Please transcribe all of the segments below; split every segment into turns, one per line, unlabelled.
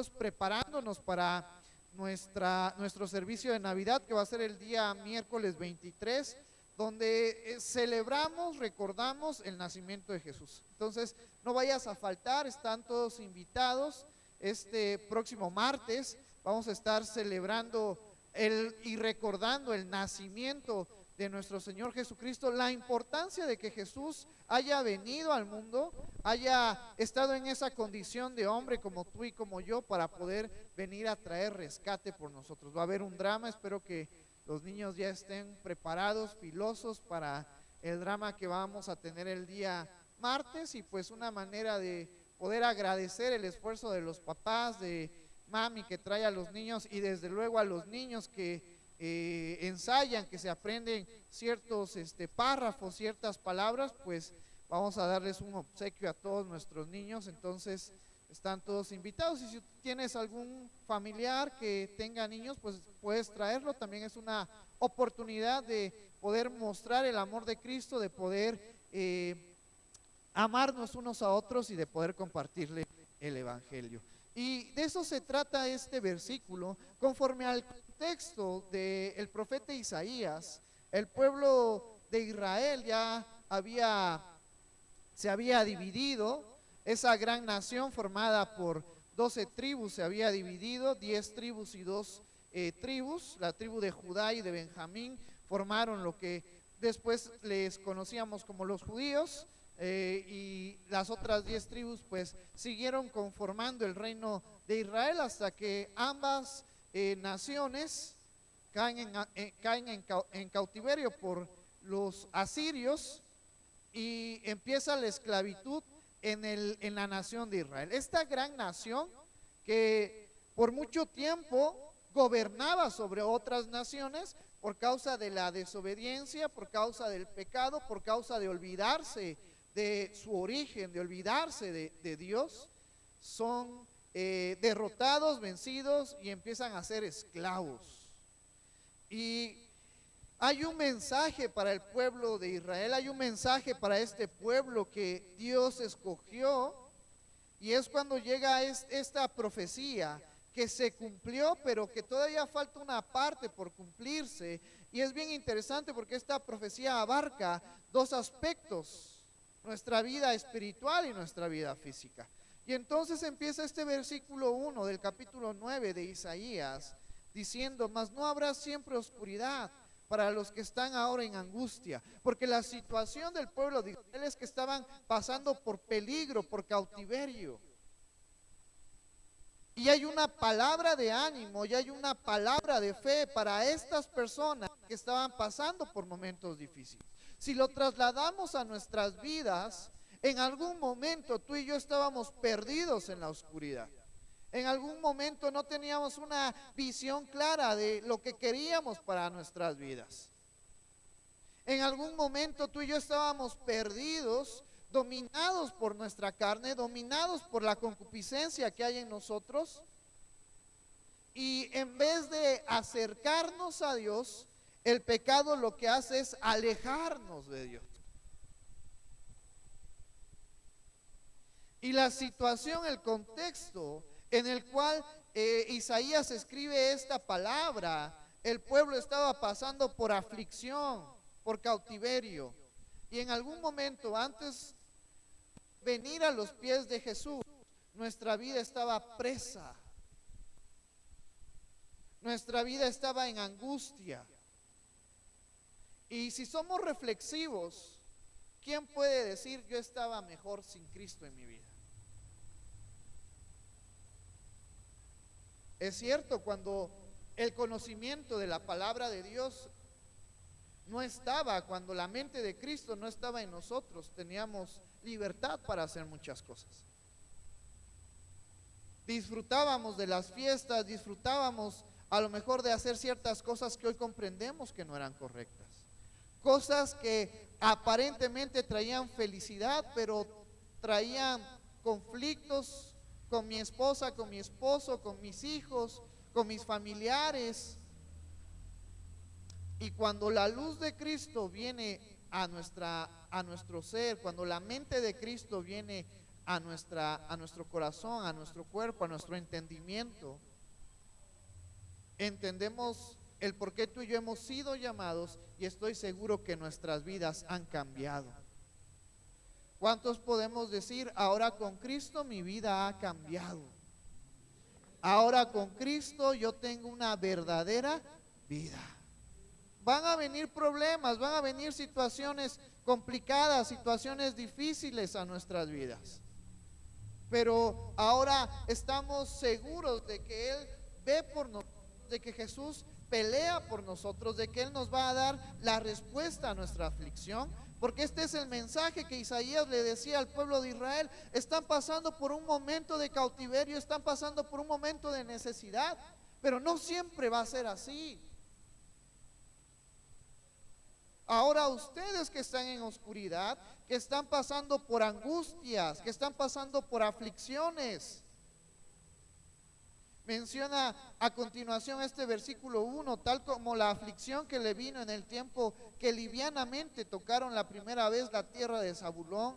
nosotros preparándonos para nuestro servicio de Navidad, que va a ser el día miércoles 23, donde celebramos, recordamos el nacimiento de Jesús. Entonces, no vayas a faltar, están todos invitados. Este próximo martes vamos a estar celebrando y recordando el nacimiento de nuestro Señor Jesucristo, la importancia de que Jesús haya venido al mundo, haya estado en esa condición de hombre como tú y como yo, para poder venir a traer rescate por nosotros. Va a haber un drama, espero que los niños ya estén preparados, filosos para el drama que vamos a tener el día martes, y pues una manera de poder agradecer el esfuerzo de los papás, de mami que trae a los niños, y desde luego a los niños que ensayan, que se aprenden ciertos párrafos, ciertas palabras. Pues vamos a darles un obsequio a todos nuestros niños. Entonces están todos invitados, y si tienes algún familiar que tenga niños, pues puedes traerlo. También es una oportunidad de poder mostrar el amor de Cristo, de poder amarnos unos a otros y de poder compartirle el evangelio. Y de eso se trata este versículo. Conforme al contexto del profeta Isaías, el pueblo de Israel ya se había dividido. Esa gran nación formada por 12 tribus se había dividido, 10 tribus y 2 tribus. La tribu de Judá y de Benjamín formaron lo que después les conocíamos como los judíos. Y las otras 10 tribus pues siguieron conformando el reino de Israel, hasta que ambas naciones caen en cautiverio por los asirios, y empieza la esclavitud en la nación de Israel. Esta gran nación que por mucho tiempo gobernaba sobre otras naciones por causa de la desobediencia, por causa del pecado, por causa de olvidarse de su origen, de olvidarse de Dios, son derrotados, vencidos, y empiezan a ser esclavos. Y hay un mensaje para el pueblo de Israel, hay un mensaje para este pueblo que Dios escogió, y es cuando llega esta profecía que se cumplió, pero que todavía falta una parte por cumplirse. Y es bien interesante porque esta profecía abarca dos aspectos: nuestra vida espiritual y nuestra vida física. Y entonces empieza este versículo 1 del capítulo 9 de Isaías diciendo: mas no habrá siempre oscuridad para los que están ahora en angustia. Porque la situación del pueblo de Israel es que estaban pasando por peligro, por cautiverio. Y hay una palabra de ánimo, y hay una palabra de fe para estas personas que estaban pasando por momentos difíciles. Si lo trasladamos a nuestras vidas, en algún momento tú y yo estábamos perdidos en la oscuridad. En algún momento no teníamos una visión clara de lo que queríamos para nuestras vidas. En algún momento tú y yo estábamos perdidos, dominados por nuestra carne, dominados por la concupiscencia que hay en nosotros. Y en vez de acercarnos a Dios, el pecado lo que hace es alejarnos de Dios. Y la situación, el contexto en el cual Isaías escribe esta palabra, el pueblo estaba pasando por aflicción, por cautiverio. Y en algún momento, antes de venir a los pies de Jesús, nuestra vida estaba presa. Nuestra vida estaba en angustia. Y si somos reflexivos, ¿quién puede decir yo estaba mejor sin Cristo en mi vida? Es cierto, cuando el conocimiento de la palabra de Dios no estaba, cuando la mente de Cristo no estaba en nosotros, teníamos libertad para hacer muchas cosas. Disfrutábamos de las fiestas, disfrutábamos a lo mejor de hacer ciertas cosas que hoy comprendemos que no eran correctas. Cosas que aparentemente traían felicidad, pero traían conflictos con mi esposa, con mi esposo, con mis hijos, con mis familiares. Y cuando la luz de Cristo viene a nuestro ser, cuando la mente de Cristo viene a nuestro corazón, a nuestro cuerpo, a nuestro entendimiento, entendemos el por qué tú y yo hemos sido llamados, y estoy seguro que nuestras vidas han cambiado. ¿Cuántos podemos decir, ahora con Cristo mi vida ha cambiado? Ahora con Cristo yo tengo una verdadera vida. Van a venir problemas, van a venir situaciones complicadas, situaciones difíciles a nuestras vidas. Pero ahora estamos seguros de que Él ve por nosotros, de que Jesús pelea por nosotros, de que Él nos va a dar la respuesta a nuestra aflicción. Porque este es el mensaje que Isaías le decía al pueblo de Israel. Están pasando por un momento de cautiverio, están pasando por un momento de necesidad, pero no siempre va a ser así. Ahora ustedes que están en oscuridad, que están pasando por angustias, que están pasando por aflicciones. Menciona a continuación este versículo 1, tal como la aflicción que le vino en el tiempo que livianamente tocaron la primera vez la tierra de Zabulón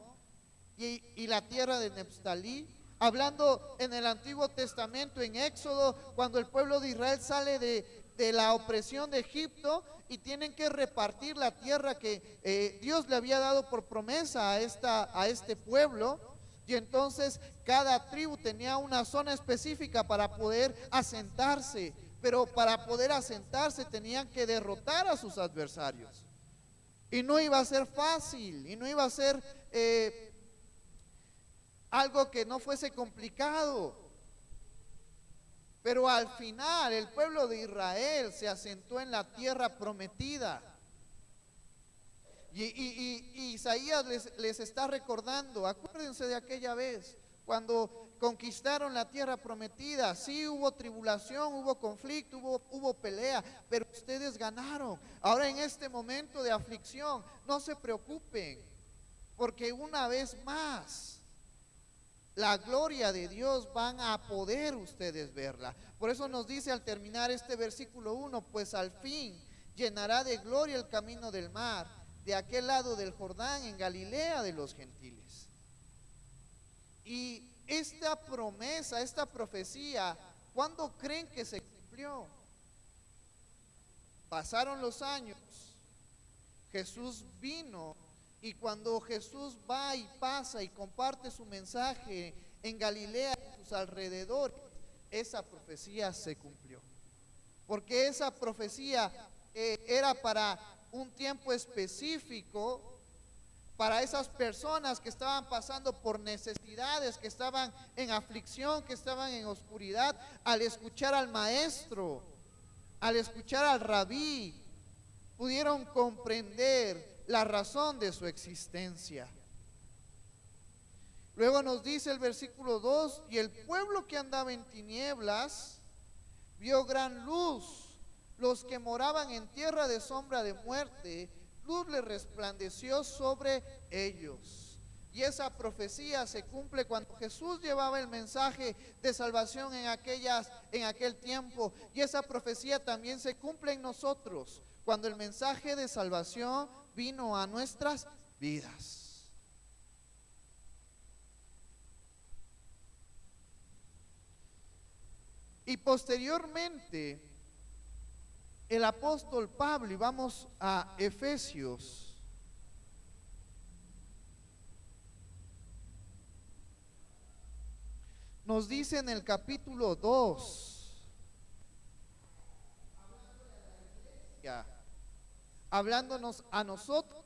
y la tierra de Neftalí. Hablando en el Antiguo Testamento, en Éxodo, cuando el pueblo de Israel sale de la opresión de Egipto y tienen que repartir la tierra que Dios le había dado por promesa a este pueblo. Y entonces cada tribu tenía una zona específica para poder asentarse, pero para poder asentarse tenían que derrotar a sus adversarios. Y no iba a ser fácil, y no iba a ser algo que no fuese complicado. Pero al final el pueblo de Israel se asentó en la tierra prometida. Y Isaías les está recordando, acuérdense de aquella vez, cuando conquistaron la tierra prometida. Sí hubo tribulación, hubo conflicto, hubo pelea, pero ustedes ganaron. Ahora en este momento de aflicción, no se preocupen, porque una vez más, la gloria de Dios van a poder ustedes verla. Por eso nos dice al terminar este versículo 1, pues al fin llenará de gloria el camino del mar, de aquel lado del Jordán, en Galilea de los gentiles. Y esta promesa, esta profecía, ¿cuándo creen que se cumplió? Pasaron los años, Jesús vino, y cuando Jesús va y pasa y comparte su mensaje en Galilea y sus alrededores, esa profecía se cumplió. Porque esa profecía era para un tiempo específico, para esas personas que estaban pasando por necesidades, que estaban en aflicción, que estaban en oscuridad. Al escuchar al maestro, al escuchar al rabí, pudieron comprender la razón de su existencia. Luego nos dice el versículo 2, y el pueblo que andaba en tinieblas vio gran luz. Los que moraban en tierra de sombra de muerte, luz les resplandeció sobre ellos. Y esa profecía se cumple cuando Jesús llevaba el mensaje de salvación en aquel tiempo. Y esa profecía también se cumple en nosotros, cuando el mensaje de salvación vino a nuestras vidas. Y posteriormente, el apóstol Pablo, y vamos a Efesios, nos dice en el capítulo 2, hablándonos a nosotros,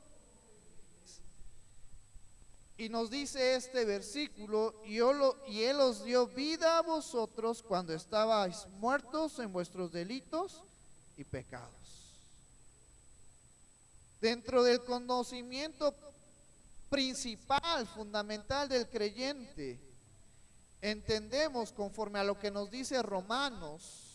y nos dice este versículo, y Él os dio vida a vosotros cuando estabais muertos en vuestros delitos y pecados. Dentro del conocimiento principal, fundamental del creyente, entendemos, conforme a lo que nos dice Romanos,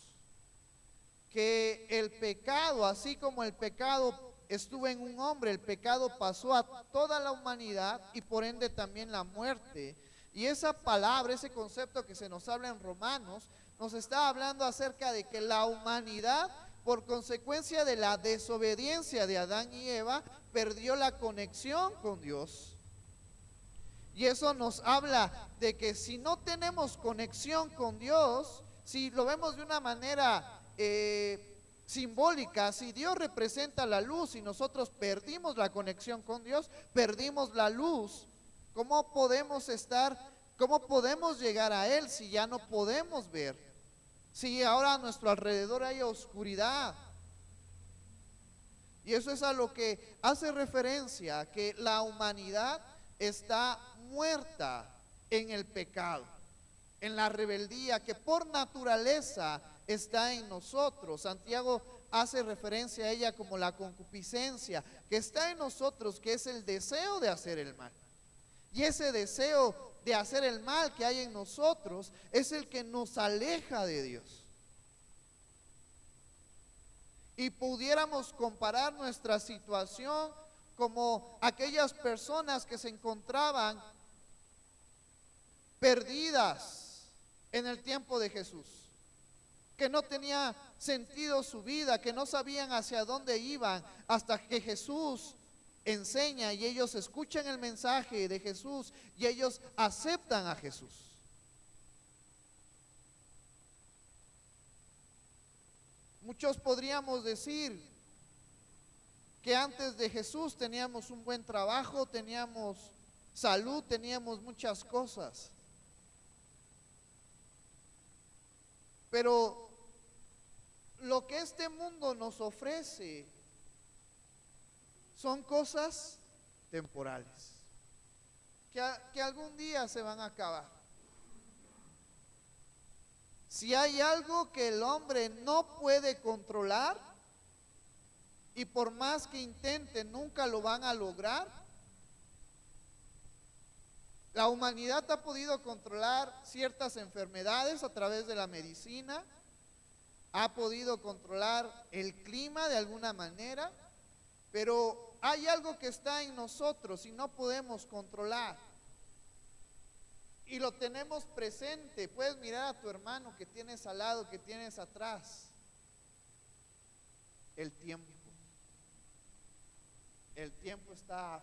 que el pecado, así como el pecado estuvo en un hombre, el pecado pasó a toda la humanidad, y por ende también la muerte. Y esa palabra, ese concepto que se nos habla en Romanos, nos está hablando acerca de que la humanidad, por consecuencia de la desobediencia de Adán y Eva, perdió la conexión con Dios. Y eso nos habla de que si no tenemos conexión con Dios, si lo vemos de una manera simbólica, si Dios representa la luz y nosotros perdimos la conexión con Dios, perdimos la luz, ¿cómo podemos cómo podemos llegar a Él si ya no podemos ver? Si ahora a nuestro alrededor hay oscuridad. Y eso es a lo que hace referencia, que la humanidad está muerta en el pecado, en la rebeldía que por naturaleza está en nosotros. Santiago hace referencia a ella como la concupiscencia que está en nosotros, que es el deseo de hacer el mal. Y ese deseo de hacer el mal que hay en nosotros es el que nos aleja de Dios. Y pudiéramos comparar nuestra situación como aquellas personas que se encontraban perdidas en el tiempo de Jesús, que no tenía sentido su vida, que no sabían hacia dónde iban, hasta que Jesús enseña y ellos escuchan el mensaje de Jesús y ellos aceptan a Jesús. Muchos podríamos decir que antes de Jesús teníamos un buen trabajo, teníamos salud, teníamos muchas cosas. Pero lo que este mundo nos ofrece son cosas temporales, que algún día se van a acabar. Si hay algo que el hombre no puede controlar, y por más que intente nunca lo van a lograr, la humanidad ha podido controlar ciertas enfermedades a través de la medicina, ha podido controlar el clima de alguna manera, pero hay algo que está en nosotros y no podemos controlar. Y lo tenemos presente. Puedes mirar a tu hermano que tienes al lado, que tienes atrás. El tiempo. El tiempo está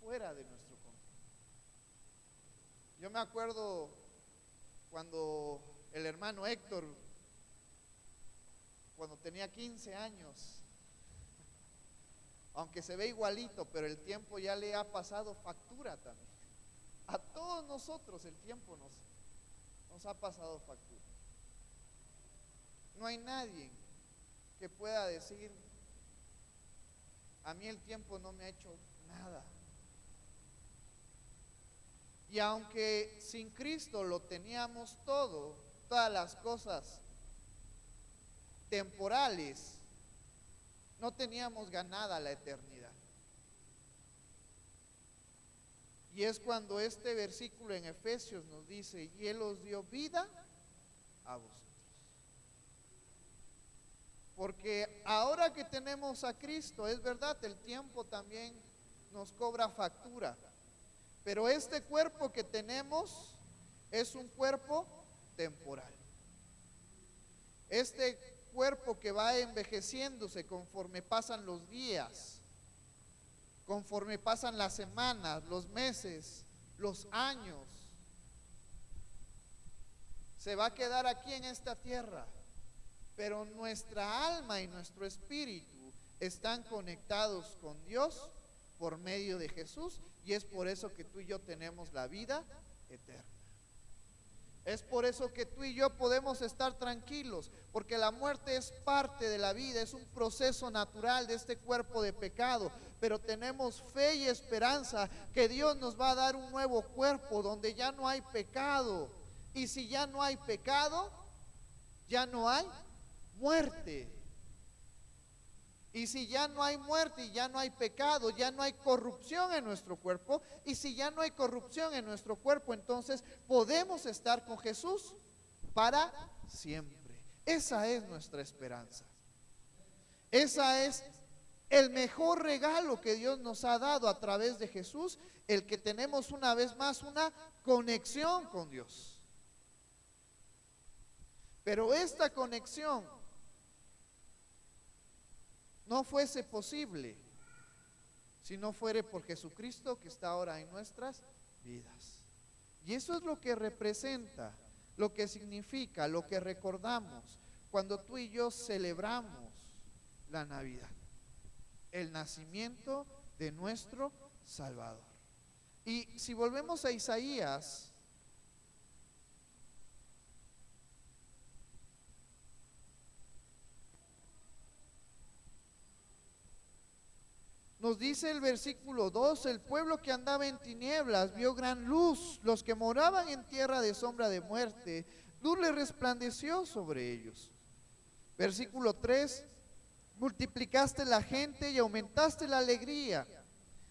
fuera de nuestro control. Yo me acuerdo cuando el hermano Héctor, cuando tenía 15 años, aunque se ve igualito, pero el tiempo ya le ha pasado factura también. A todos nosotros el tiempo nos ha pasado factura. No hay nadie que pueda decir, a mí el tiempo no me ha hecho nada. Y aunque sin Cristo lo teníamos todo, todas las cosas temporales, no teníamos ganada la eternidad. Y es cuando este versículo en Efesios nos dice, y Él os dio vida a vosotros. Porque ahora que tenemos a Cristo, es verdad, el tiempo también nos cobra factura. Pero este cuerpo que tenemos es un cuerpo temporal. Este cuerpo que va envejeciéndose conforme pasan los días, conforme pasan las semanas, los meses, los años, se va a quedar aquí en esta tierra, pero nuestra alma y nuestro espíritu están conectados con Dios por medio de Jesús, y es por eso que tú y yo tenemos la vida eterna. Es por eso que tú y yo podemos estar tranquilos, porque la muerte es parte de la vida, es un proceso natural de este cuerpo de pecado, pero tenemos fe y esperanza que Dios nos va a dar un nuevo cuerpo donde ya no hay pecado. Y si ya no hay pecado, ya no hay muerte. Y si ya no hay muerte y ya no hay pecado, ya no hay corrupción en nuestro cuerpo. Y si ya no hay corrupción en nuestro cuerpo, entonces podemos estar con Jesús para siempre. Esa es nuestra esperanza. Esa es el mejor regalo que Dios nos ha dado a través de Jesús, el que tenemos una vez más una conexión con Dios. Pero esta conexión no fuese posible si no fuere por Jesucristo que está ahora en nuestras vidas. vidas. Y eso es lo que representa, lo que significa, lo que recordamos cuando tú y yo celebramos la Navidad, el nacimiento de nuestro Salvador. Y si volvemos a Isaías, nos dice el versículo 2, el pueblo que andaba en tinieblas vio gran luz, los que moraban en tierra de sombra de muerte, luz le resplandeció sobre ellos. Versículo 3, multiplicaste la gente y aumentaste la alegría.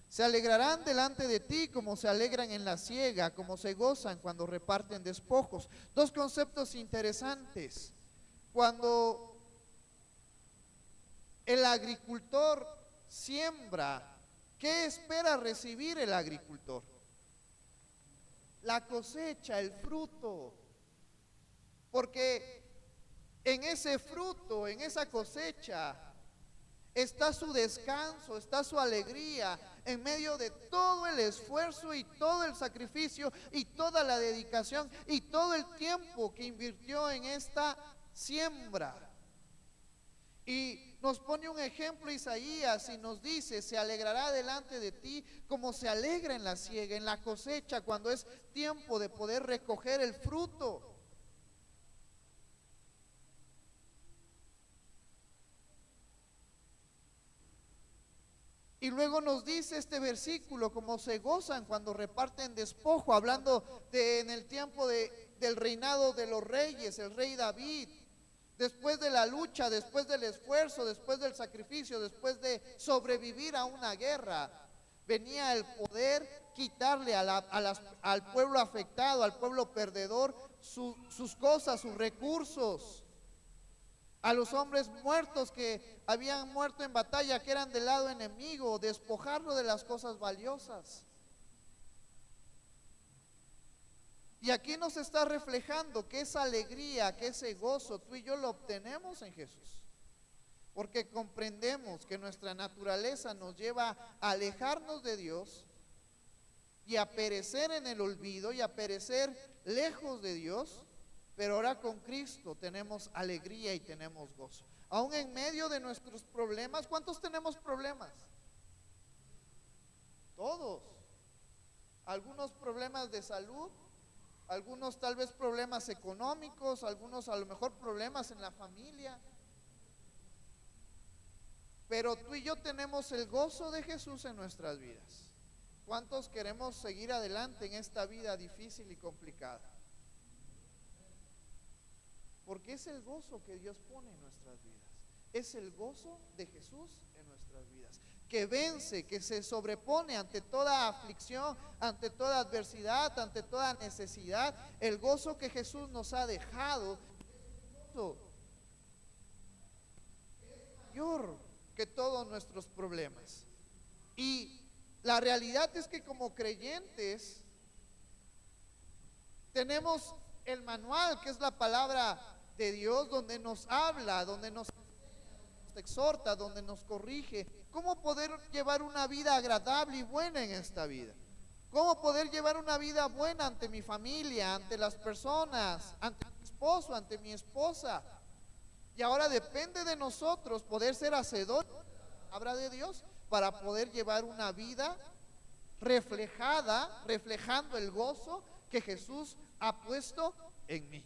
Se alegrarán delante de ti como se alegran en la siega, como se gozan cuando reparten despojos. Dos conceptos interesantes. Cuando el agricultor siembra, ¿qué espera recibir el agricultor? La cosecha, el fruto. Porque en ese fruto, en esa cosecha, está su descanso, está su alegría, en medio de todo el esfuerzo y todo el sacrificio y toda la dedicación y todo el tiempo que invirtió en esta siembra. Y nos pone un ejemplo Isaías y nos dice, se alegrará delante de ti como se alegra en la siega, en la cosecha, cuando es tiempo de poder recoger el fruto. Y luego nos dice este versículo, como se gozan cuando reparten despojo, hablando de en el tiempo del reinado de los reyes, el rey David. Después de la lucha, después del esfuerzo, después del sacrificio, después de sobrevivir a una guerra, venía el poder quitarle al pueblo afectado, al pueblo perdedor, sus cosas, sus recursos. A los hombres muertos que habían muerto en batalla, que eran del lado enemigo, despojarlo de las cosas valiosas. Y aquí nos está reflejando que esa alegría, que ese gozo, tú y yo lo obtenemos en Jesús. Porque comprendemos que nuestra naturaleza nos lleva a alejarnos de Dios y a perecer en el olvido y a perecer lejos de Dios. Pero ahora con Cristo tenemos alegría y tenemos gozo. Aún en medio de nuestros problemas, ¿cuántos tenemos problemas? Todos. Algunos problemas de salud, algunos tal vez problemas económicos, algunos a lo mejor problemas en la familia. Pero tú y yo tenemos el gozo de Jesús en nuestras vidas. ¿Cuántos queremos seguir adelante en esta vida difícil y complicada? Porque es el gozo que Dios pone en nuestras vidas. Es el gozo de Jesús en nuestras vidas, que vence, que se sobrepone ante toda aflicción, ante toda adversidad, ante toda necesidad. El gozo que Jesús nos ha dejado es mayor que todos nuestros problemas. Y la realidad es que como creyentes tenemos el manual, que es la palabra de Dios, donde nos habla, donde nos exhorta, donde nos corrige, cómo poder llevar una vida agradable y buena en esta vida, cómo poder llevar una vida buena ante mi familia, ante las personas, ante mi esposo, ante mi esposa. Y ahora depende de nosotros poder ser hacedores de la palabra de Dios para poder llevar una vida reflejando el gozo que Jesús ha puesto en mí.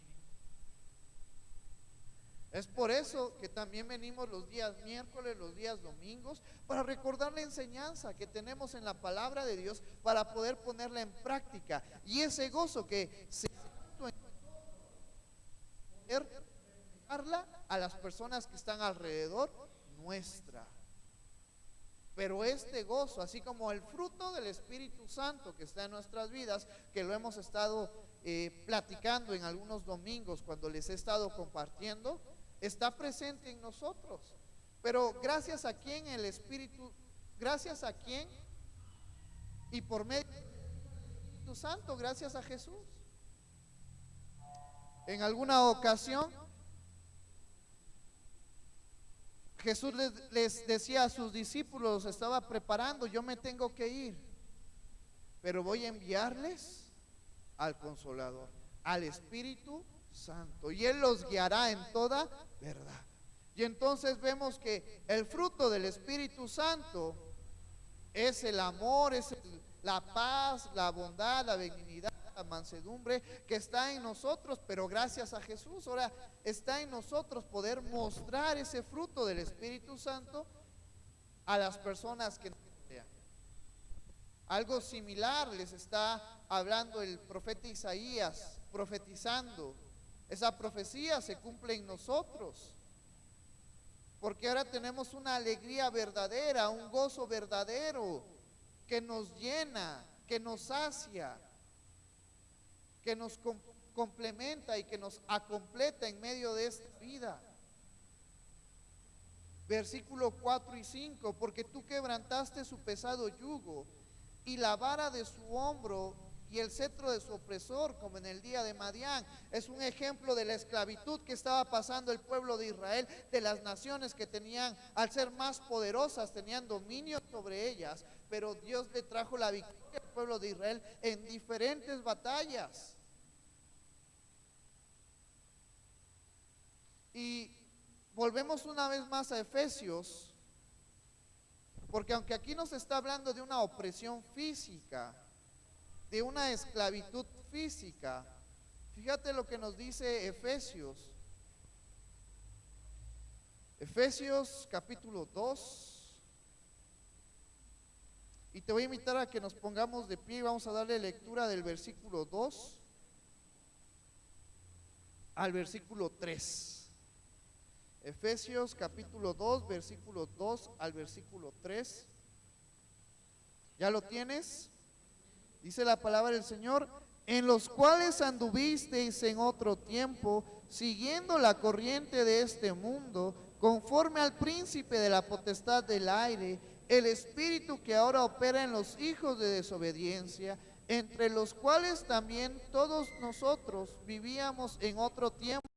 Es por eso que también venimos los días miércoles, los días domingos, para recordar la enseñanza que tenemos en la palabra de Dios, para poder ponerla en práctica. Y ese gozo que se poder darla a las personas que están alrededor nuestra. Pero este gozo, así como el fruto del Espíritu Santo que está en nuestras vidas, que lo hemos estado platicando en algunos domingos cuando les he estado compartiendo, está presente en nosotros. Pero gracias a quién el Espíritu, gracias a quién y por medio del Espíritu Santo, gracias a Jesús. En alguna ocasión Jesús les decía a sus discípulos, estaba preparando, yo me tengo que ir. pero voy a enviarles al Consolador, al Espíritu Santo, y Él los guiará en toda verdad. Y entonces vemos que el fruto del Espíritu Santo es el amor, es la paz, la bondad, la benignidad, la mansedumbre que está en nosotros, pero gracias a Jesús ahora está en nosotros poder mostrar ese fruto del Espíritu Santo a las personas que nos rodean. Algo similar les está hablando el profeta Isaías, profetizando. Esa profecía se cumple en nosotros, porque ahora tenemos una alegría verdadera, un gozo verdadero que nos llena, que nos sacia, que nos complementa y que nos acompleta en medio de esta vida. Versículo 4 y 5, porque tú quebrantaste su pesado yugo y la vara de su hombro y el cetro de su opresor, como en el día de Madián. Es un ejemplo de la esclavitud que estaba pasando el pueblo de Israel, de las naciones que tenían, al ser más poderosas, tenían dominio sobre ellas, pero Dios le trajo la victoria al pueblo de Israel en diferentes batallas. Y volvemos una vez más a Efesios, porque aunque aquí nos está hablando de una opresión física, de una esclavitud física, fíjate lo que nos dice Efesios. Efesios capítulo 2. Y te voy a invitar a que nos pongamos de pie y vamos a darle lectura del versículo 2 al versículo 3. Efesios capítulo 2, versículo 2 al versículo 3. ¿Ya lo tienes? Dice la palabra del Señor: en los cuales anduvisteis en otro tiempo, siguiendo la corriente de este mundo, conforme al príncipe de la potestad del aire, el espíritu que ahora opera en los hijos de desobediencia, entre los cuales también todos nosotros vivíamos en otro tiempo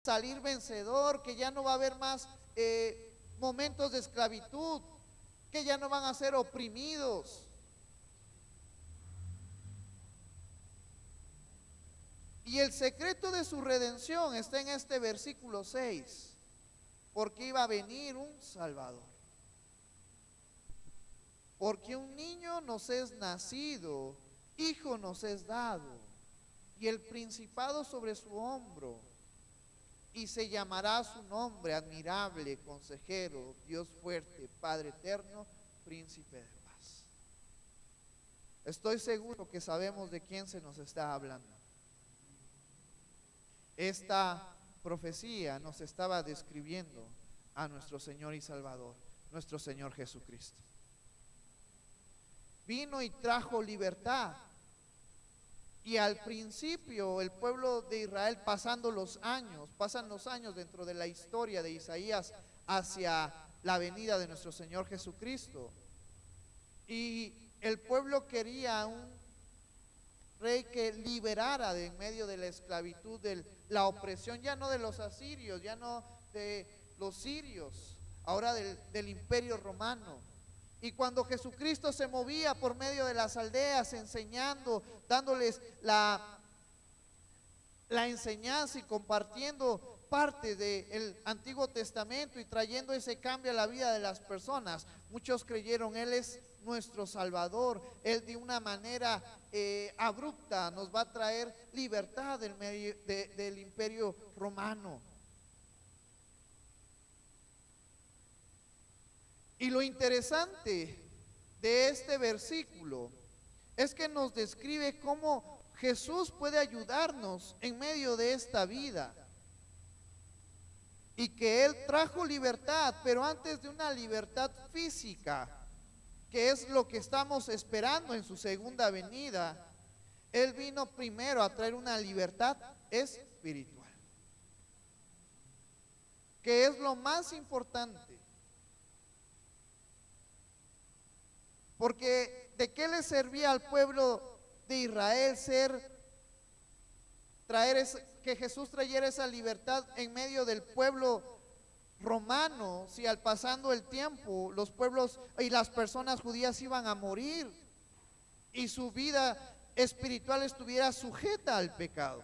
salir vencedor, que ya no va a haber más momentos de esclavitud, que ya no van a ser oprimidos. Y el secreto de su redención está en este versículo 6, porque iba a venir un Salvador. Porque un niño nos es nacido, hijo nos es dado, y el principado sobre su hombro, y se llamará su nombre admirable, consejero, Dios fuerte, Padre eterno, príncipe de paz. Estoy seguro que sabemos de quién se nos está hablando. Esta profecía nos estaba describiendo a nuestro Señor y Salvador, nuestro Señor Jesucristo. Vino y trajo libertad. Y al principio el pueblo de Israel, pasan los años dentro de la historia de Isaías hacia la venida de nuestro Señor Jesucristo. Y el pueblo quería un rey que liberara de en medio de la esclavitud, de la opresión, ya no de los asirios, ya no de los sirios, ahora del imperio romano. Y cuando Jesucristo se movía por medio de las aldeas, enseñando, dándoles la enseñanza y compartiendo parte del Antiguo Testamento y trayendo ese cambio a la vida de las personas, muchos creyeron, Él es nuestro Salvador, Él de una manera abrupta nos va a traer libertad del imperio romano. Y lo interesante de este versículo es que nos describe cómo Jesús puede ayudarnos en medio de esta vida. Y que Él trajo libertad, pero antes de una libertad física, que es lo que estamos esperando en su segunda venida, Él vino primero a traer una libertad espiritual, que es lo más importante. Porque ¿de qué le servía al pueblo de Israel que Jesús trayera esa libertad en medio del pueblo romano, si al pasando el tiempo los pueblos y las personas judías iban a morir y su vida espiritual estuviera sujeta al pecado?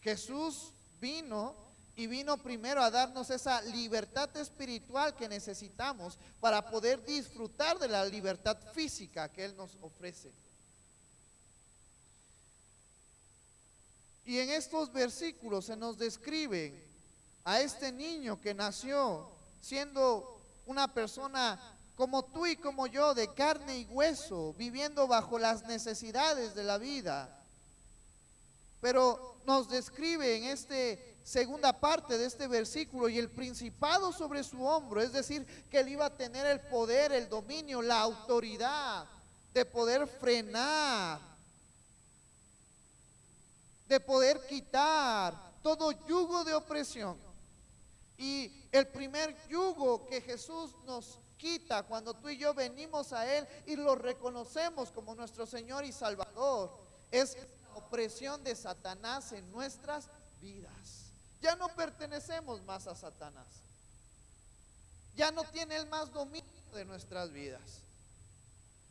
Jesús vino primero a darnos esa libertad espiritual que necesitamos para poder disfrutar de la libertad física que Él nos ofrece. Y en estos versículos se nos describe a este niño que nació siendo una persona como tú y como yo, de carne y hueso, viviendo bajo las necesidades de la vida. Pero nos describe en esta segunda parte de este versículo, y el principado sobre su hombro, es decir, que Él iba a tener el poder, el dominio, la autoridad de poder frenar, de poder quitar todo yugo de opresión. Y el primer yugo que Jesús nos quita cuando tú y yo venimos a Él y lo reconocemos como nuestro Señor y Salvador, es la opresión de Satanás en nuestras vidas. Ya no pertenecemos más a Satanás. Ya no tiene Él más dominio de nuestras vidas.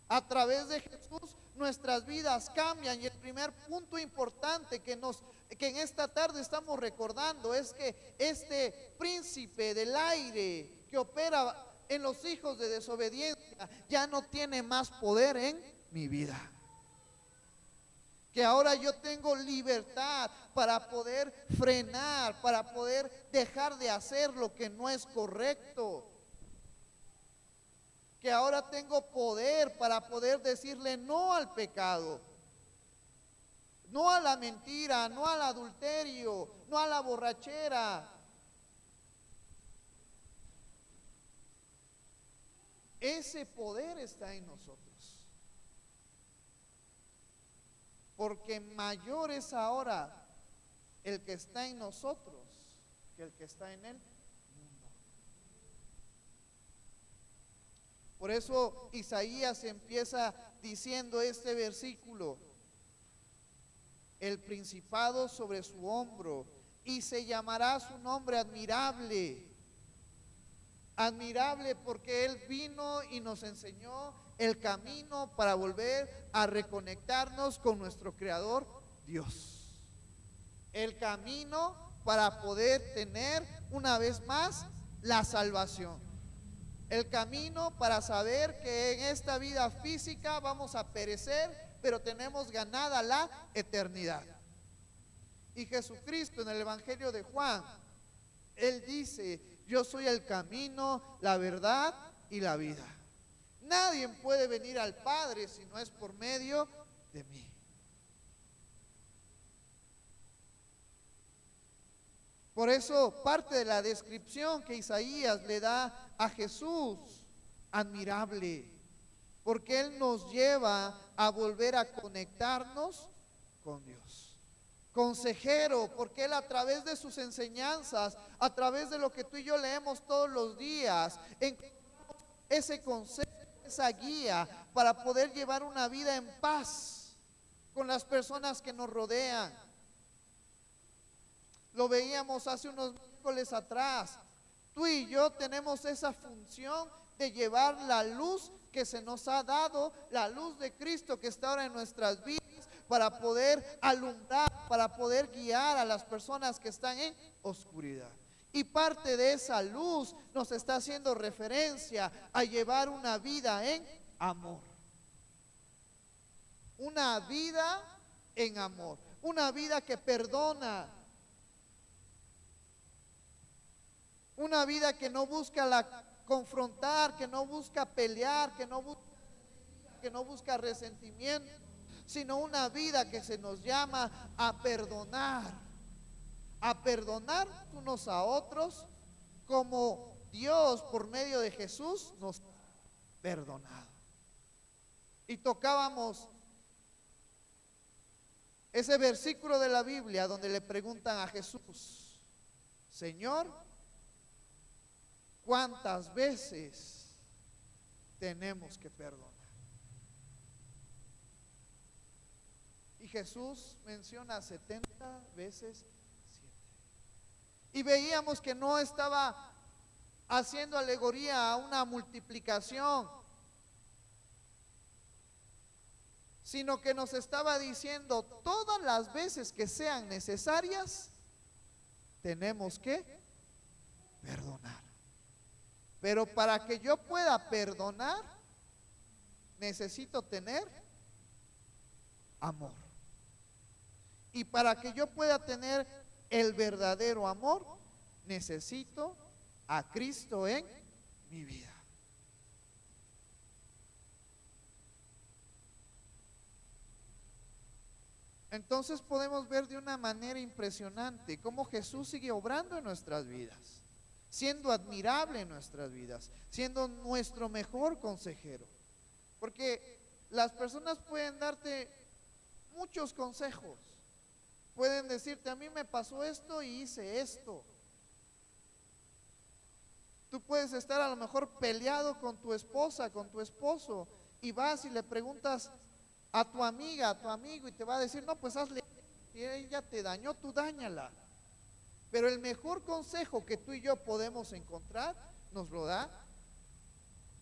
A través de Jesús nuestras vidas cambian, y el primer punto importante que en esta tarde estamos recordando es que este príncipe del aire que opera en los hijos de desobediencia ya no tiene más poder en mi vida. Que ahora yo tengo libertad para poder frenar, para poder dejar de hacer lo que no es correcto. Que ahora tengo poder para poder decirle no al pecado, no a la mentira, no al adulterio, no a la borrachera. Ese poder está en nosotros. Porque mayor es ahora el que está en nosotros que el que está en el mundo. Por eso Isaías empieza diciendo este versículo: el principado sobre su hombro, y se llamará su nombre admirable. Admirable porque Él vino y nos enseñó el camino para volver a reconectarnos con nuestro Creador Dios. El camino para poder tener una vez más la salvación. El camino para saber que en esta vida física vamos a perecer, pero tenemos ganada la eternidad. Y Jesucristo en el Evangelio de Juan, Él dice: yo soy el camino, la verdad y la vida. Nadie puede venir al Padre si no es por medio de mí. Por eso parte de la descripción que Isaías le da a Jesús, admirable, porque Él nos lleva a volver a conectarnos con Dios. Consejero, porque Él a través de sus enseñanzas, a través de lo que tú y yo leemos todos los días, encontramos ese consejo, esa guía para poder llevar una vida en paz con las personas que nos rodean. Lo veíamos hace unos miércoles atrás. Tú y yo tenemos esa función de llevar la luz que se nos ha dado, la luz de Cristo que está ahora en nuestras vidas, para poder alumbrar, para poder guiar a las personas que están en oscuridad. Y parte de esa luz nos está haciendo referencia a llevar una vida en amor. Una vida en amor. Una vida que perdona. Una vida que no busca confrontar, que no busca pelear, que no busca resentimiento, sino una vida que se nos llama a perdonar unos a otros como Dios por medio de Jesús nos ha perdonado. Y tocábamos ese versículo de la Biblia donde le preguntan a Jesús: Señor, ¿cuántas veces tenemos que perdonar? Y Jesús menciona 70 veces 7. Y veíamos que no estaba haciendo alegoría a una multiplicación, sino que nos estaba diciendo: todas las veces que sean necesarias, tenemos que perdonar. Pero para que yo pueda perdonar, necesito tener amor. Y para que yo pueda tener el verdadero amor, necesito a Cristo en mi vida. Entonces podemos ver de una manera impresionante cómo Jesús sigue obrando en nuestras vidas, siendo admirable en nuestras vidas, siendo nuestro mejor consejero. Porque las personas pueden darte muchos consejos. Pueden decirte: a mí me pasó esto y hice esto. Tú puedes estar a lo mejor peleado con tu esposa, con tu esposo, y vas y le preguntas a tu amiga, a tu amigo, y te va a decir: no, pues hazle, si ella te dañó, tú dáñala. Pero el mejor consejo que tú y yo podemos encontrar nos lo da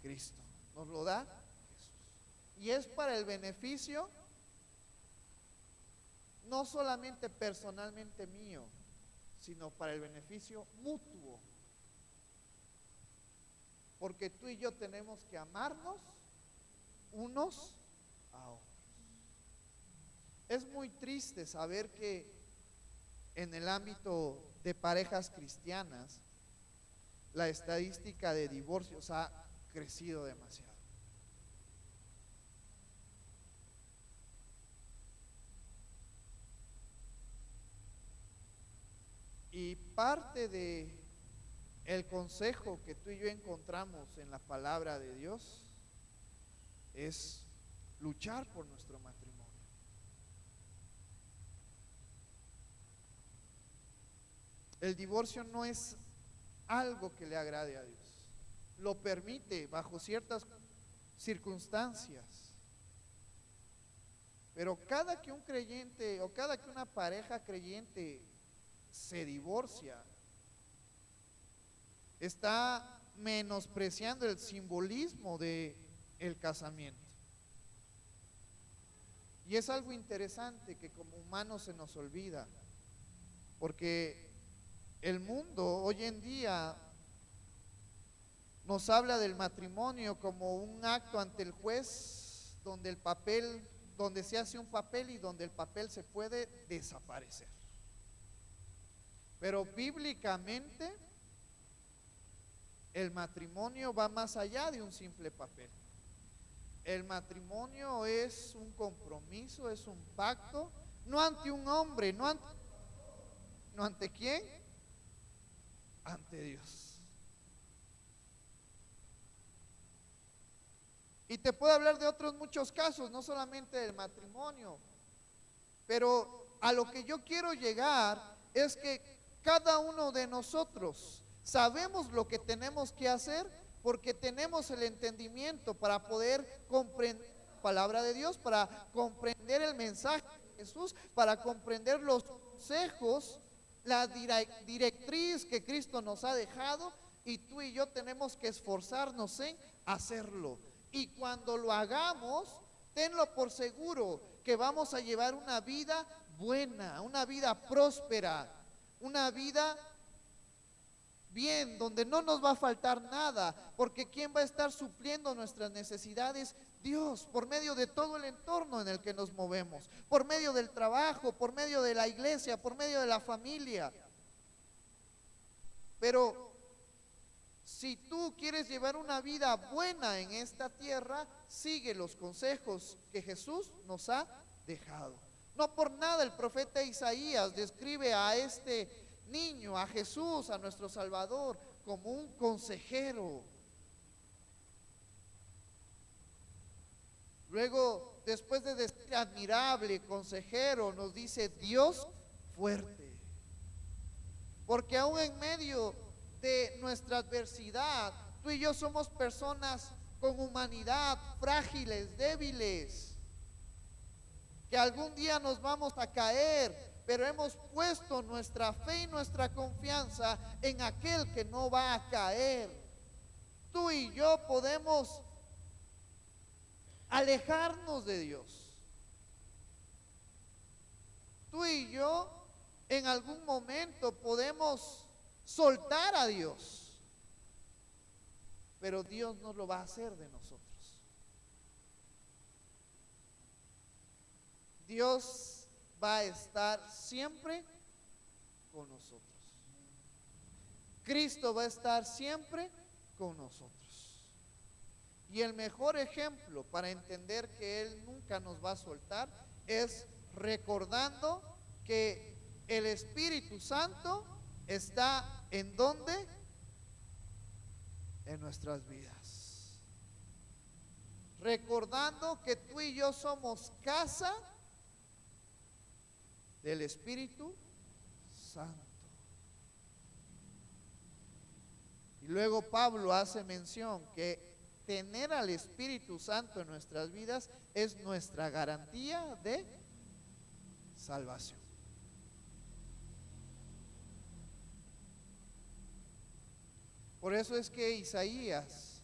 Cristo, nos lo da Jesús. Y es para el beneficio no solamente personalmente mío, sino para el beneficio mutuo. Porque tú y yo tenemos que amarnos unos a otros. Es muy triste saber que en el ámbito de parejas cristianas, la estadística de divorcios ha crecido demasiado. Y parte de el consejo que tú y yo encontramos en la palabra de Dios es luchar por nuestro matrimonio. El divorcio no es algo que le agrade a Dios. Lo permite bajo ciertas circunstancias. Pero cada que un creyente o cada que una pareja creyente se divorcia, está menospreciando el simbolismo de el casamiento. Y es algo interesante que como humanos se nos olvida, porque el mundo hoy en día nos habla del matrimonio como un acto ante el juez donde se hace un papel y donde el papel se puede desaparecer. Pero bíblicamente el matrimonio va más allá de un simple papel. El matrimonio es un compromiso, es un pacto, no ante un hombre, no ante quién, ante Dios. Y te puedo hablar de otros muchos casos, no solamente del matrimonio, pero a lo que yo quiero llegar es que cada uno de nosotros sabemos lo que tenemos que hacer porque tenemos el entendimiento para poder comprender la palabra de Dios, para comprender el mensaje de Jesús, para comprender los consejos, la directriz que Cristo nos ha dejado, y tú y yo tenemos que esforzarnos en hacerlo. Y cuando lo hagamos, tenlo por seguro que vamos a llevar una vida buena, una vida próspera, una vida bien, donde no nos va a faltar nada, porque ¿quién va a estar supliendo nuestras necesidades? Dios, por medio de todo el entorno en el que nos movemos, por medio del trabajo, por medio de la iglesia, por medio de la familia. Pero si tú quieres llevar una vida buena en esta tierra, sigue los consejos que Jesús nos ha dejado. No por nada el profeta Isaías describe a este niño, a Jesús, a nuestro Salvador, como un consejero. Luego, después de decir admirable, consejero, nos dice Dios fuerte. Porque aún en medio de nuestra adversidad, tú y yo somos personas con humanidad, frágiles, débiles, que algún día nos vamos a caer, pero hemos puesto nuestra fe y nuestra confianza en aquel que no va a caer. Tú y yo podemos alejarnos de Dios. Tú y yo en algún momento podemos soltar a Dios, pero Dios no lo va a hacer de nosotros. Dios va a estar siempre con nosotros. Cristo va a estar siempre con nosotros. Y el mejor ejemplo para entender que Él nunca nos va a soltar es recordando que el Espíritu Santo está ¿en dónde? En nuestras vidas. Recordando que tú y yo somos casa del Espíritu Santo. Y luego Pablo hace mención que tener al Espíritu Santo en nuestras vidas es nuestra garantía de salvación. Por eso es que Isaías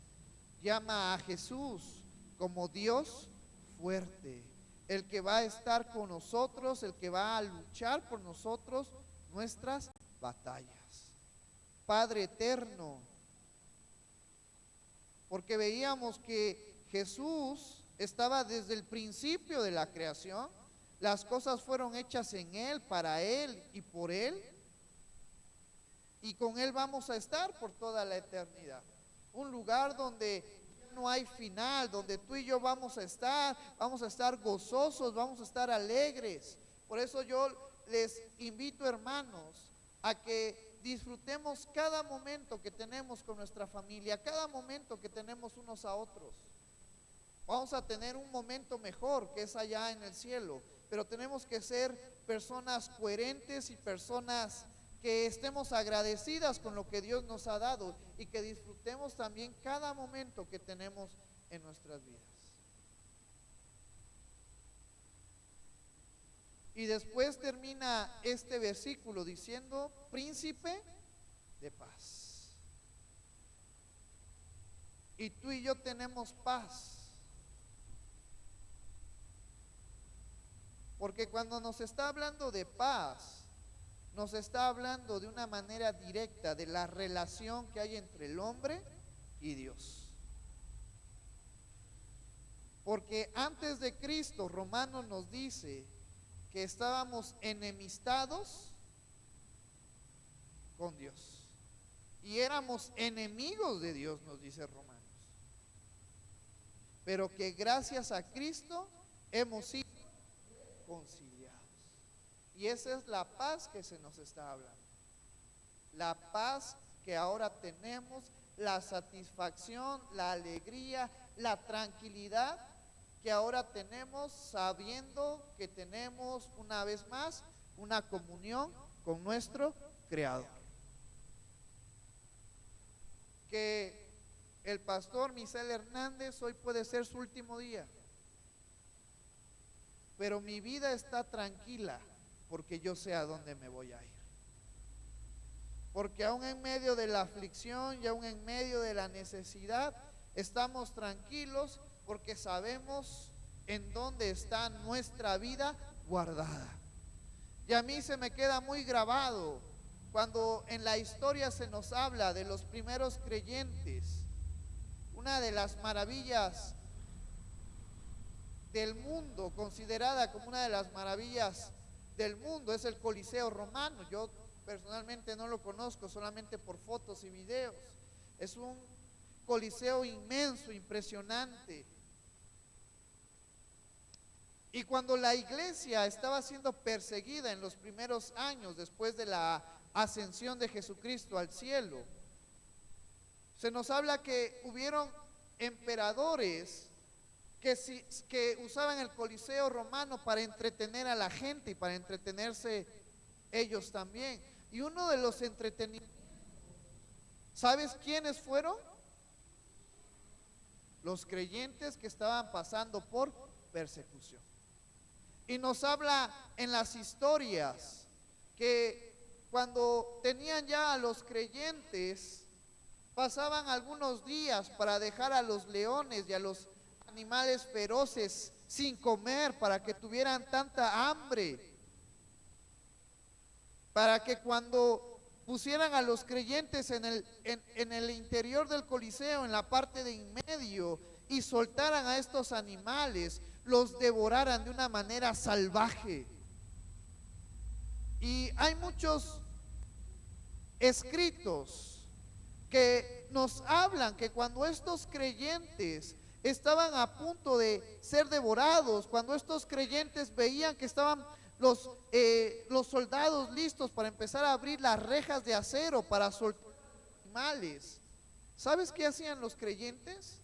llama a Jesús como Dios fuerte, el que va a estar con nosotros, el que va a luchar por nosotros nuestras batallas. Padre eterno, porque veíamos que Jesús estaba desde el principio de la creación, las cosas fueron hechas en Él, para Él y por Él, y con Él vamos a estar por toda la eternidad. Un lugar donde no hay final, donde tú y yo vamos a estar gozosos, vamos a estar alegres. Por eso yo les invito, hermanos, a que disfrutemos cada momento que tenemos con nuestra familia, cada momento que tenemos unos a otros. Vamos a tener un momento mejor que es allá en el cielo, pero tenemos que ser personas coherentes y personas que estemos agradecidas con lo que Dios nos ha dado y que disfrutemos también cada momento que tenemos en nuestras vidas. Y después termina este versículo diciendo, príncipe de paz. Y tú y yo tenemos paz. Porque cuando nos está hablando de paz, nos está hablando de una manera directa de la relación que hay entre el hombre y Dios. Porque antes de Cristo, Romanos nos dice que estábamos enemistados con Dios. Y éramos enemigos de Dios, nos dice Romanos. Pero que gracias a Cristo hemos sido conciliados. Y esa es la paz que se nos está hablando. La paz que ahora tenemos, la satisfacción, la alegría, la tranquilidad que ahora tenemos, sabiendo que tenemos una vez más una comunión con nuestro Creador. Que el pastor Misael Hernández hoy puede ser su último día, pero mi vida está tranquila porque yo sé a dónde me voy a ir. Porque aún en medio de la aflicción y aún en medio de la necesidad, estamos tranquilos porque sabemos en dónde está nuestra vida guardada. Y a mí se me queda muy grabado cuando en la historia se nos habla de los primeros creyentes. Una de las maravillas del mundo, considerada como una de las maravillas del mundo, es el Coliseo romano. Yo personalmente no lo conozco, solamente por fotos y videos. Es un coliseo inmenso, impresionante. Y cuando la iglesia estaba siendo perseguida en los primeros años después de la ascensión de Jesucristo al cielo, se nos habla que hubieron emperadores que usaban el Coliseo romano para entretener a la gente y para entretenerse ellos también. Y uno de los entretenimientos, ¿sabes quiénes fueron? Los creyentes que estaban pasando por persecución. Y nos habla en las historias que cuando tenían ya a los creyentes, pasaban algunos días para dejar a los leones y a los animales feroces sin comer, para que tuvieran tanta hambre, para que cuando pusieran a los creyentes en el interior del Coliseo, en la parte de en medio, y soltaran a estos animales, los devoraran de una manera salvaje. Y hay muchos escritos que nos hablan que cuando estos creyentes estaban a punto de ser devorados, cuando estos creyentes veían que estaban los soldados listos para empezar a abrir las rejas de acero para soltar animales, ¿sabes qué hacían los creyentes?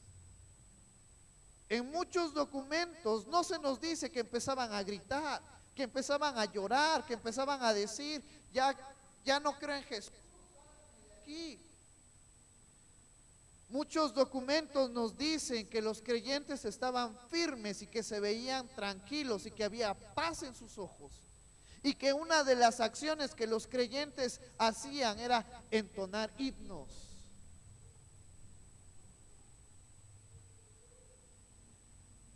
En muchos documentos no se nos dice que empezaban a gritar, que empezaban a llorar, que empezaban a decir, ya no creo en Jesús. Aquí muchos documentos nos dicen que los creyentes estaban firmes y que se veían tranquilos y que había paz en sus ojos. Y que una de las acciones que los creyentes hacían era entonar himnos.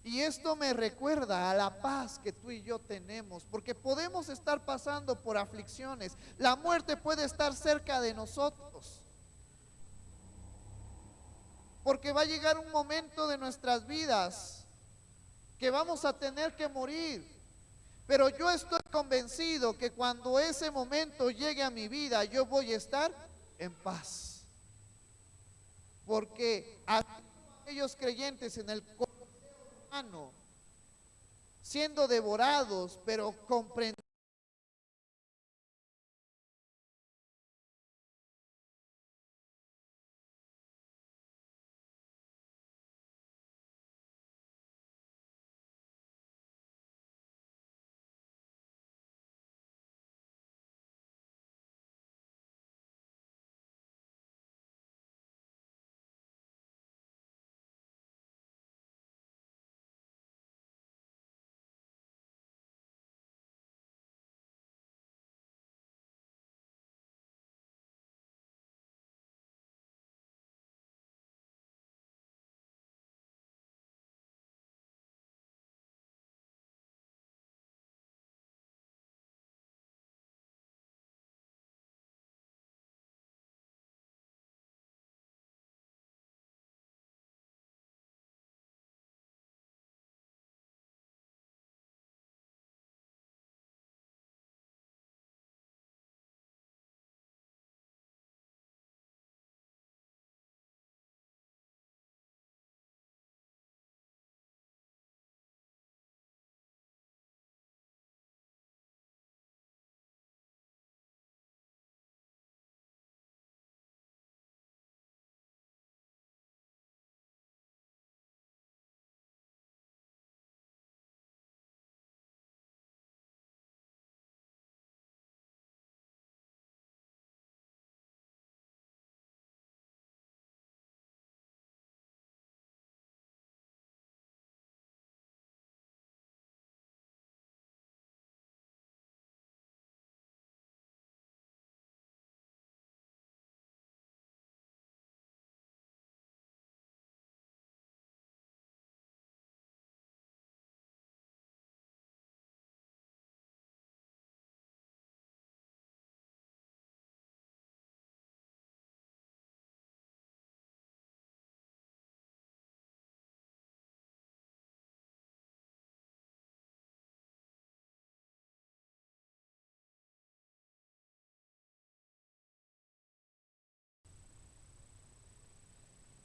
Y esto me recuerda a la paz que tú y yo tenemos, porque podemos estar pasando por aflicciones. La muerte puede estar cerca de nosotros, porque va a llegar un momento de nuestras vidas que vamos a tener que morir. Pero yo estoy convencido que cuando ese momento llegue a mi vida, yo voy a estar en paz. Porque aquellos creyentes en el humano, siendo devorados, pero comprendiendo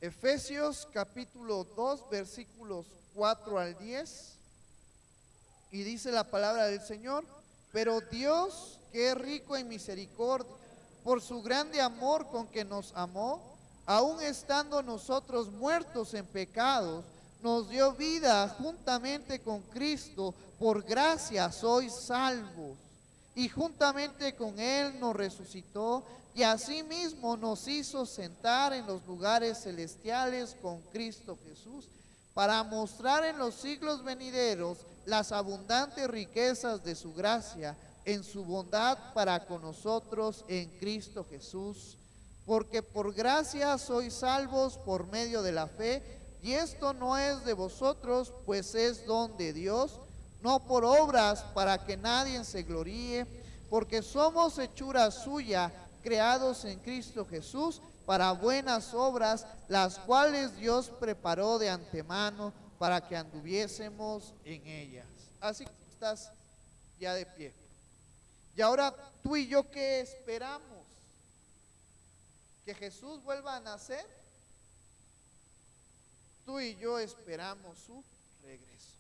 Efesios capítulo 2, versículos 4 al 10. Y dice la palabra del Señor: pero Dios, que es rico en misericordia, por su grande amor con que nos amó, aun estando nosotros muertos en pecados, nos dio vida juntamente con Cristo. Por gracia sois salvos. Y juntamente con Él nos resucitó, y asimismo nos hizo sentar en los lugares celestiales con Cristo Jesús, para mostrar en los siglos venideros las abundantes riquezas de su gracia en su bondad para con nosotros en Cristo Jesús. Porque por gracia sois salvos por medio de la fe, y esto no es de vosotros, pues es don de Dios, no por obras, para que nadie se gloríe, porque somos hechura suya, creados en Cristo Jesús para buenas obras, las cuales Dios preparó de antemano para que anduviésemos en ellas. Así que estás ya de pie. Y ahora tú y yo, ¿qué esperamos? ¿Que Jesús vuelva a nacer? Tú y yo esperamos su regreso.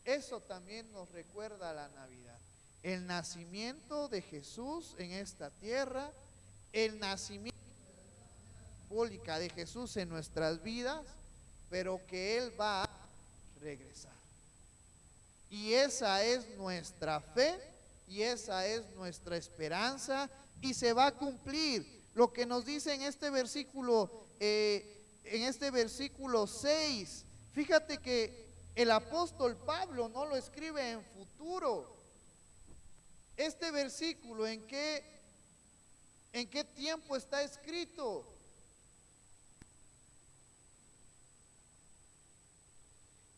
Eso también nos recuerda a la Navidad. El nacimiento de Jesús en esta tierra, el nacimiento simbólica de Jesús en nuestras vidas, pero que Él va a regresar. Y esa es nuestra fe, y esa es nuestra esperanza, y se va a cumplir lo que nos dice en este versículo 6. Fíjate que el apóstol Pablo no lo escribe en futuro. Este versículo, ¿en qué tiempo está escrito?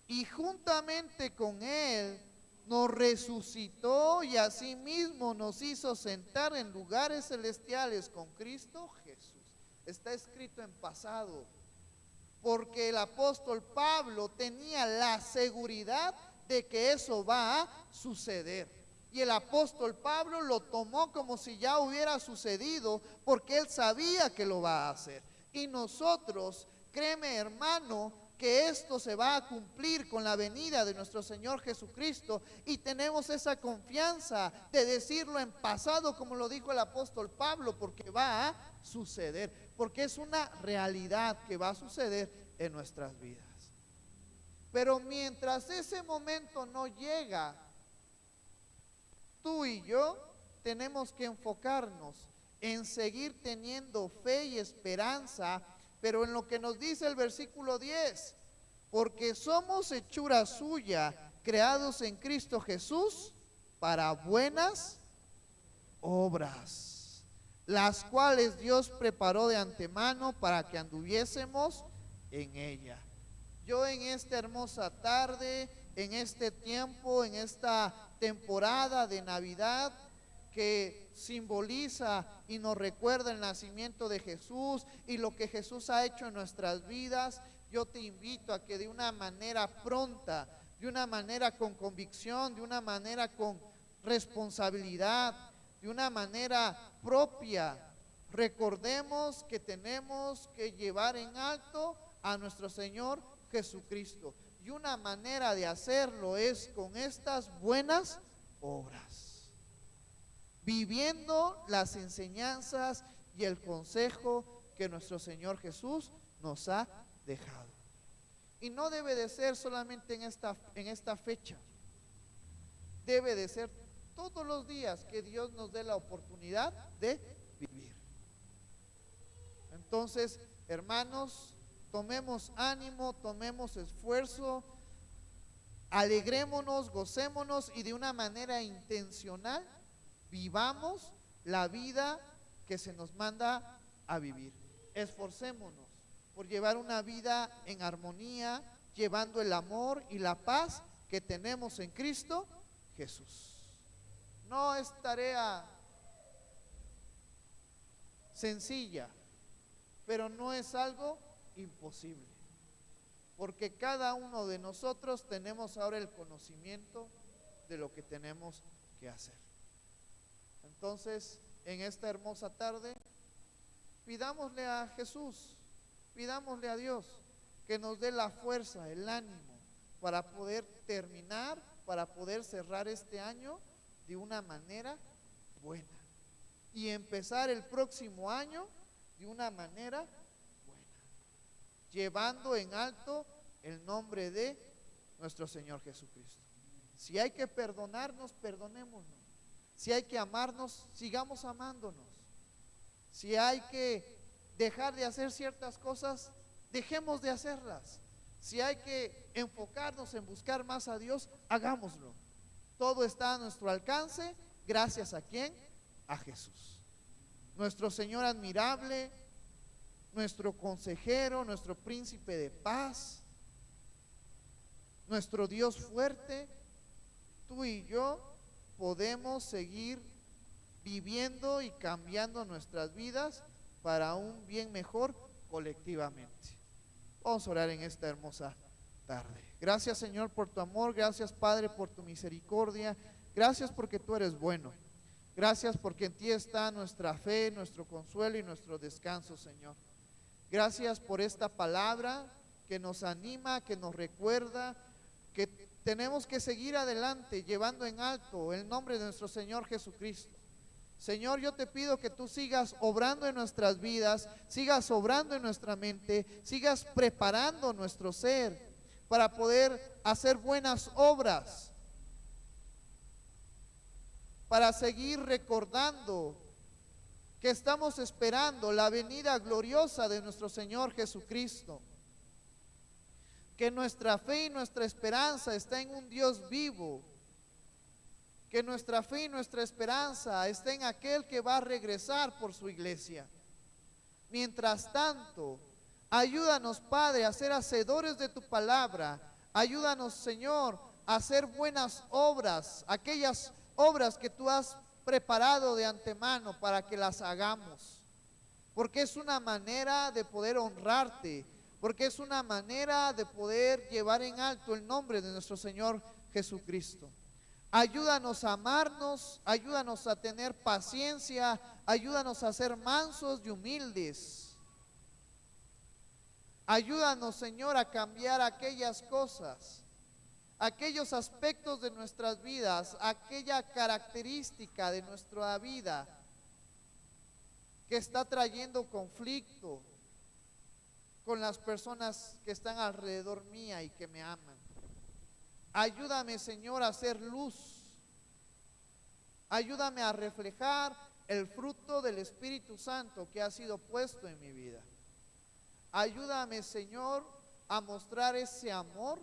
Y juntamente con Él nos resucitó, y asimismo nos hizo sentar en lugares celestiales con Cristo Jesús. Está escrito en pasado, porque el apóstol Pablo tenía la seguridad de que eso va a suceder. Y el apóstol Pablo lo tomó como si ya hubiera sucedido, porque él sabía que lo va a hacer. Y nosotros, créeme hermano, que esto se va a cumplir con la venida de nuestro Señor Jesucristo, y tenemos esa confianza de decirlo en pasado, como lo dijo el apóstol Pablo, porque va a suceder, porque es una realidad que va a suceder en nuestras vidas. Pero mientras ese momento no llega, tú y yo tenemos que enfocarnos en seguir teniendo fe y esperanza, pero en lo que nos dice el versículo 10, porque somos hechura suya, creados en Cristo Jesús para buenas obras, las cuales Dios preparó de antemano para que anduviésemos en ella. Yo en esta hermosa tarde, en este tiempo, en esta temporada de Navidad que simboliza y nos recuerda el nacimiento de Jesús y lo que Jesús ha hecho en nuestras vidas, yo te invito a que de una manera pronta, de una manera con convicción, de una manera con responsabilidad, de una manera propia, recordemos que tenemos que llevar en alto a nuestro Señor Jesucristo. Y una manera de hacerlo es con estas buenas obras, viviendo las enseñanzas y el consejo que nuestro Señor Jesús nos ha dejado. Y no debe de ser solamente en esta fecha, debe de ser todos los días que Dios nos dé la oportunidad de vivir. Entonces, hermanos, tomemos ánimo, tomemos esfuerzo, alegrémonos, gocémonos, y de una manera intencional vivamos la vida que se nos manda a vivir. Esforcémonos por llevar una vida en armonía, llevando el amor y la paz que tenemos en Cristo Jesús. No es tarea sencilla, pero no es algo imposible, porque cada uno de nosotros tenemos ahora el conocimiento de lo que tenemos que hacer. Entonces, en esta hermosa tarde, pidámosle a Jesús Pidámosle a Dios que nos dé la fuerza, el ánimo para poder terminar, para poder cerrar este año de una manera buena y empezar el próximo año de una manera buena, llevando en alto el nombre de nuestro Señor Jesucristo. Si hay que perdonarnos, perdonémonos. Si hay que amarnos, sigamos amándonos. Si hay que dejar de hacer ciertas cosas, dejemos de hacerlas. Si hay que enfocarnos en buscar más a Dios, hagámoslo. Todo está a nuestro alcance, gracias a ¿quién? A Jesús. Nuestro Señor admirable, nuestro consejero, nuestro príncipe de paz, nuestro Dios fuerte. Tú y yo podemos seguir viviendo y cambiando nuestras vidas para un bien mejor colectivamente. Vamos a orar en esta hermosa tarde. Gracias, Señor, por tu amor. Gracias, Padre, por tu misericordia. Gracias porque tú eres bueno. Gracias porque en ti está nuestra fe, nuestro consuelo y nuestro descanso, Señor. Gracias por esta palabra que nos anima, que nos recuerda que tenemos que seguir adelante llevando en alto el nombre de nuestro Señor Jesucristo. Señor, yo te pido que tú sigas obrando en nuestras vidas, sigas obrando en nuestra mente, sigas preparando nuestro ser para poder hacer buenas obras, para seguir recordando que estamos esperando la venida gloriosa de nuestro Señor Jesucristo, que nuestra fe y nuestra esperanza está en un Dios vivo, que nuestra fe y nuestra esperanza está en aquel que va a regresar por su iglesia. Mientras tanto, ayúdanos, Padre, a ser hacedores de tu palabra. Ayúdanos, Señor, a hacer buenas obras, aquellas obras que tú has preparado de antemano para que las hagamos, porque es una manera de poder honrarte, porque es una manera de poder llevar en alto el nombre de nuestro Señor Jesucristo. Ayúdanos a amarnos, ayúdanos a tener paciencia, ayúdanos a ser mansos y humildes. Ayúdanos, Señor, a cambiar aquellas cosas, aquellos aspectos de nuestras vidas, aquella característica de nuestra vida que está trayendo conflicto con las personas que están alrededor mía y que me aman. Ayúdame, Señor, a hacer luz. Ayúdame a reflejar el fruto del Espíritu Santo que ha sido puesto en mi vida. Ayúdame, Señor, a mostrar ese amor,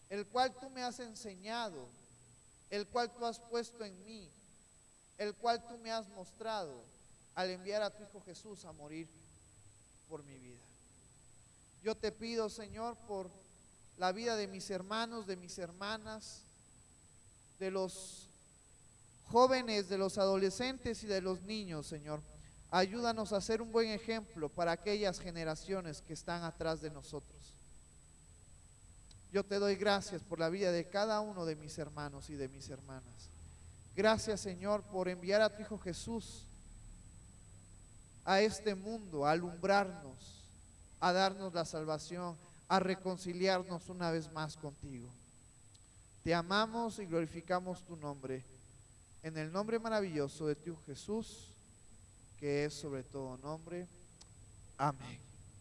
el cual tú me has enseñado, el cual tú has puesto en mí, el cual tú me has mostrado al enviar a tu Hijo Jesús a morir por mi vida. Yo te pido, Señor, por la vida de mis hermanos, de mis hermanas, de los jóvenes, de los adolescentes y de los niños, Señor. Ayúdanos a ser un buen ejemplo para aquellas generaciones que están atrás de nosotros. Yo te doy gracias por la vida de cada uno de mis hermanos y de mis hermanas. Gracias, Señor, por enviar a tu Hijo Jesús a este mundo, a alumbrarnos, a darnos la salvación, a reconciliarnos una vez más contigo. Te amamos y glorificamos tu nombre, en el nombre maravilloso de tu Jesús, que es sobre todo nombre. Amén.